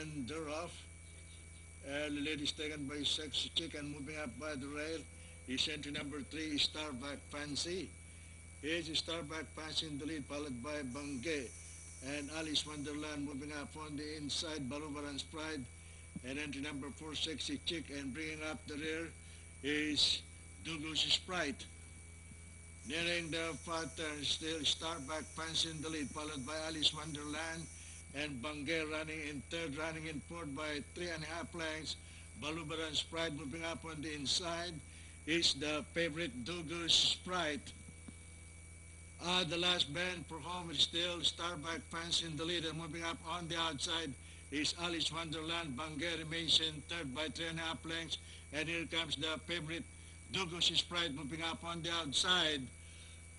and they're off. The lead is taken by Sexy Chick, and moving up by the rail is entry number 3, Starback Fancy. Here's Starback Fancy in the lead, followed by Bangge and Alice Wonderland. Moving up on the inside, Balubaran's Pride and entry number 4, Sexy Chick, and bringing up the rear is Douglas Sprite. Nearing the pattern, still Starback Fancy in the lead, followed by Alice Wonderland and Bangge running in third, running in fourth by 3.5 lengths. Balubaran Sprite moving up on the inside is the favorite Douglas Sprite. The last bend for home is still Starback Fancy in the lead, and moving up on the outside is Alice Wonderland. Bangge remains in third by 3.5 lengths, and here comes the favorite Douglas Sprite moving up on the outside.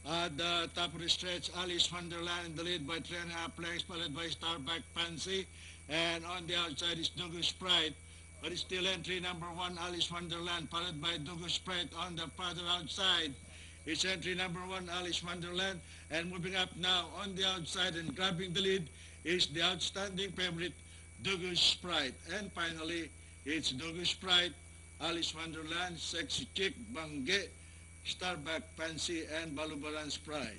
At the top of the stretch, Alice Wonderland in the lead by 3.5 lengths, followed by Starback Fancy. And on the outside is Douglas Sprite. But it's still entry number 1, Alice Wonderland, followed by Douglas Sprite on the farther outside. It's entry number 1, Alice Wonderland. And moving up now on the outside and grabbing the lead is the outstanding favorite, Douglas Sprite. And finally, it's Douglas Sprite, Alice Wonderland, Sexy Chick, Bangge, Starback Fancy, and Balubaran's Pride.